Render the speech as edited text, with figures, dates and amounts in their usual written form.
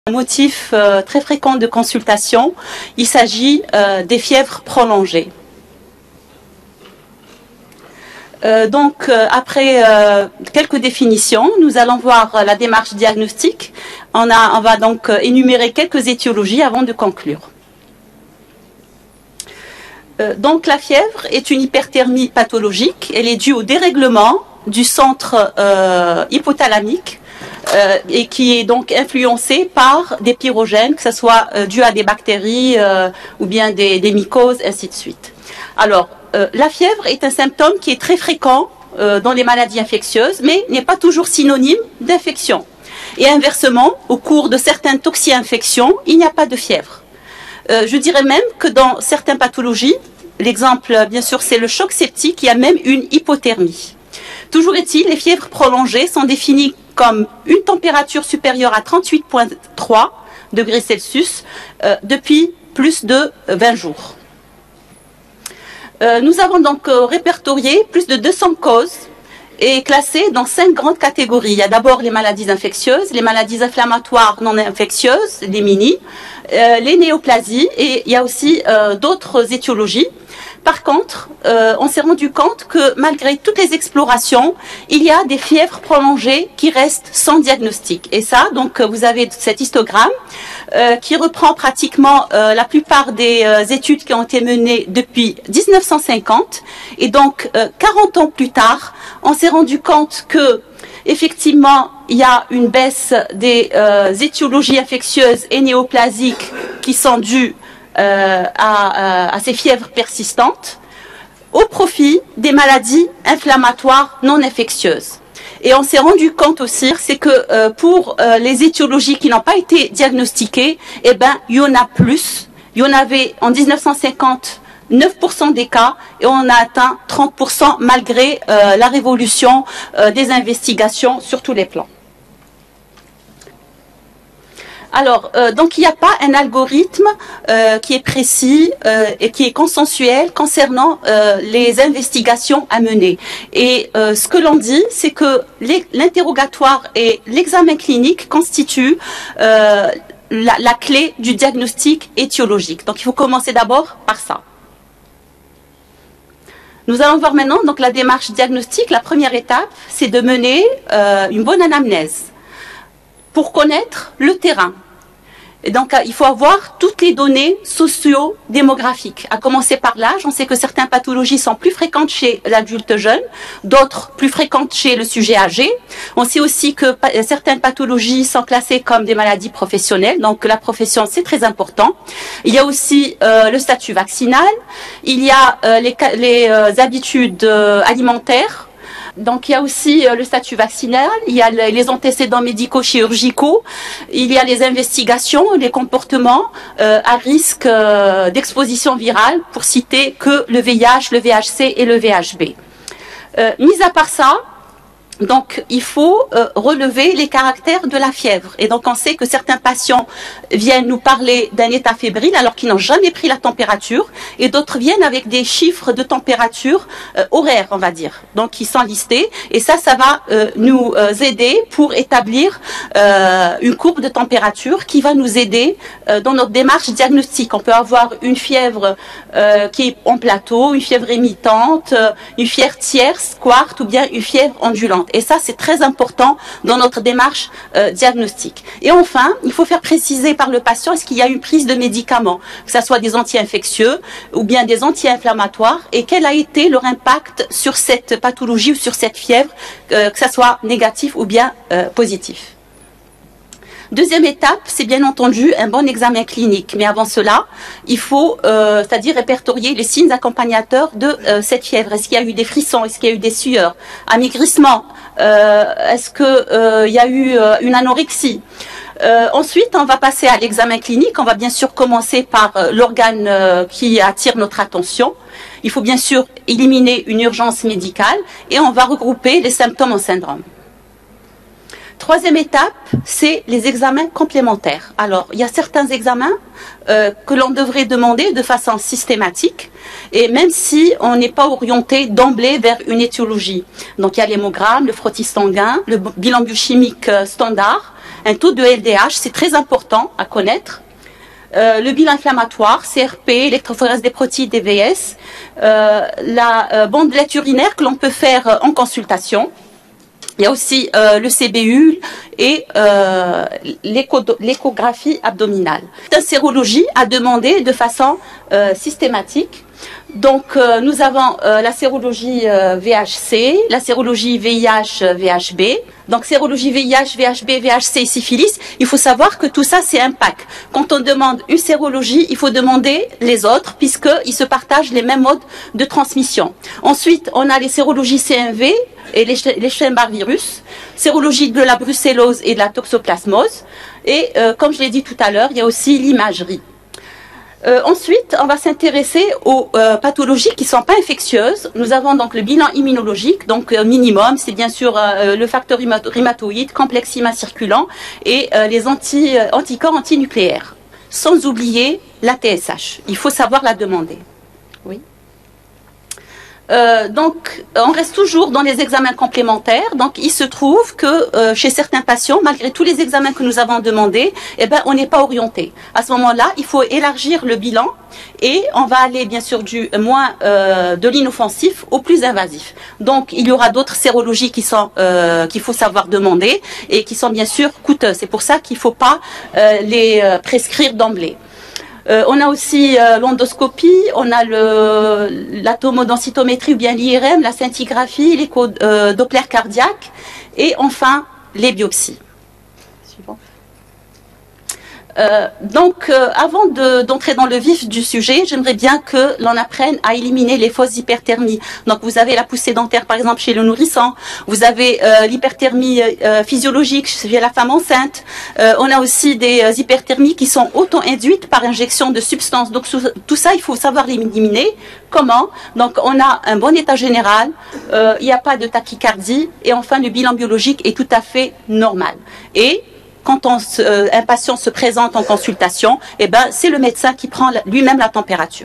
Un motif très fréquent de consultation, il s'agit des fièvres prolongées. Après quelques définitions, nous allons voir la démarche diagnostique. On va donc énumérer quelques étiologies avant de conclure. Donc la fièvre est une hyperthermie pathologique. Elle est due au dérèglement du centre hypothalamique et qui est donc influencée par des pyrogènes, que ce soit dû à des bactéries ou bien des mycoses, ainsi de suite. Alors, la fièvre est un symptôme qui est très fréquent dans les maladies infectieuses, mais n'est pas toujours synonyme d'infection. Et inversement, au cours de certaines toxi-infections, il n'y a pas de fièvre. Je dirais même que dans certaines pathologies, l'exemple bien sûr c'est le choc septique, il y a même une hypothermie. Toujours est-il, les fièvres prolongées sont définies comme une température supérieure à 38,3 degrés Celsius depuis plus de 20 jours. Nous avons donc répertorié plus de 200 causes et classées dans 5 grandes catégories. Il y a d'abord les maladies infectieuses, les maladies inflammatoires non infectieuses, les mini, les néoplasies, et il y a aussi d'autres étiologies. Par contre, on s'est rendu compte que malgré toutes les explorations, il y a des fièvres prolongées qui restent sans diagnostic. Et ça, donc vous avez cet histogramme qui reprend pratiquement la plupart des études qui ont été menées depuis 1950. Et donc, 40 ans plus tard, on s'est rendu compte que effectivement, il y a une baisse des étiologies infectieuses et néoplasiques qui sont dues à ces fièvres persistantes au profit des maladies inflammatoires non infectieuses. Et on s'est rendu compte aussi, c'est que pour les étiologies qui n'ont pas été diagnostiquées, eh ben, il y en a plus. Il y en avait en 1950 9% des cas et on a atteint 30% malgré la révolution des investigations sur tous les plans. Alors, donc il n'y a pas un algorithme qui est précis et qui est consensuel concernant les investigations à mener. Et ce que l'on dit, c'est que l'interrogatoire et l'examen clinique constituent la clé du diagnostic étiologique. Donc il faut commencer d'abord par ça. Nous allons voir maintenant donc la démarche diagnostique. La première étape, c'est de mener une bonne anamnèse pour connaître le terrain. Et donc, il faut avoir toutes les données socio-démographiques. À commencer par l'âge, on sait que certaines pathologies sont plus fréquentes chez l'adulte jeune, d'autres plus fréquentes chez le sujet âgé. On sait aussi que certaines pathologies sont classées comme des maladies professionnelles, donc la profession, c'est très important. Il y a aussi le statut vaccinal, il y a les habitudes alimentaires. Donc il y a aussi le statut vaccinal, il y a les antécédents médico-chirurgicaux, il y a les investigations, les comportements à risque d'exposition virale, pour citer que le VIH, le VHC et le VHB. Mis à part ça, donc il faut relever les caractères de la fièvre. Et donc on sait que certains patients viennent nous parler d'un état fébrile alors qu'ils n'ont jamais pris la température, et d'autres viennent avec des chiffres de température horaires, on va dire. Donc ils sont listés, et ça va nous aider pour établir une courbe de température qui va nous aider dans notre démarche diagnostique. On peut avoir une fièvre qui est en plateau, une fièvre émitante, une fièvre tierce, quarte, ou bien une fièvre ondulante. Et ça, c'est très important dans notre démarche diagnostique. Et enfin, il faut faire préciser par le patient est-ce qu'il y a une prise de médicaments, que ce soit des anti-infectieux ou bien des anti-inflammatoires, et quel a été leur impact sur cette pathologie ou sur cette fièvre, que ce soit négatif ou bien positif. Deuxième étape, c'est bien entendu un bon examen clinique. Mais avant cela, il faut, c'est-à-dire répertorier les signes accompagnateurs de cette fièvre. Est-ce qu'il y a eu des frissons? Est-ce qu'il y a eu des sueurs? Amaigrissement? Est-ce qu'il y a eu une anorexie? Ensuite, on va passer à l'examen clinique. On va bien sûr commencer par l'organe qui attire notre attention. Il faut bien sûr éliminer une urgence médicale et on va regrouper les symptômes en syndrome. Troisième étape, c'est les examens complémentaires. Alors, il y a certains examens que l'on devrait demander de façon systématique, et même si on n'est pas orienté d'emblée vers une étiologie. Donc, il y a l'hémogramme, le frottis sanguin, le bilan biochimique standard, un taux de LDH, c'est très important à connaître. Le bilan inflammatoire, CRP, électrophorèse des protéines, DVS, la bandelette urinaire que l'on peut faire en consultation. Il y a aussi le CBU et l'échographie abdominale. La sérologie à demander de façon systématique. Donc, nous avons la sérologie VHC, la sérologie VIH-VHB. Donc, sérologie VIH, VHB, VHC et syphilis, il faut savoir que tout ça, c'est un pack. Quand on demande une sérologie, il faut demander les autres, puisqu'ils se partagent les mêmes modes de transmission. Ensuite, on a les sérologies CMV et les Epstein-Barr virus, sérologie de la brucellose et de la toxoplasmose. Et, comme je l'ai dit tout à l'heure, il y a aussi l'imagerie. Ensuite, on va s'intéresser aux pathologies qui ne sont pas infectieuses. Nous avons donc le bilan immunologique, donc minimum, c'est bien sûr le facteur rhumatoïde, complexe circulant et les anticorps antinucléaires. Sans oublier la TSH. Il faut savoir la demander. Oui. Donc, on reste toujours dans les examens complémentaires. Donc, il se trouve que chez certains patients, malgré tous les examens que nous avons demandés, eh ben, on n'est pas orienté. À ce moment-là, il faut élargir le bilan et on va aller bien sûr du moins de l'inoffensif au plus invasif. Donc, il y aura d'autres sérologies qui sont qu'il faut savoir demander et qui sont bien sûr coûteuses. C'est pour ça qu'il ne faut pas les prescrire d'emblée. On a aussi l'endoscopie, on a la tomodensitométrie ou bien l'IRM, la scintigraphie, l'écho Doppler cardiaque et enfin les biopsies. Suivant. Donc, avant d'entrer dans le vif du sujet, j'aimerais bien que l'on apprenne à éliminer les fausses hyperthermies. Donc, vous avez la poussée dentaire, par exemple, chez le nourrisson. Vous avez l'hyperthermie physiologique chez la femme enceinte. On a aussi des hyperthermies qui sont auto-induites par injection de substances. Donc, tout ça, il faut savoir l'éliminer. Comment? Donc, on a un bon état général, il n'y a pas de tachycardie, et enfin, le bilan biologique est tout à fait normal. Et quand un patient se présente en consultation, eh ben, c'est le médecin qui prend lui-même la température.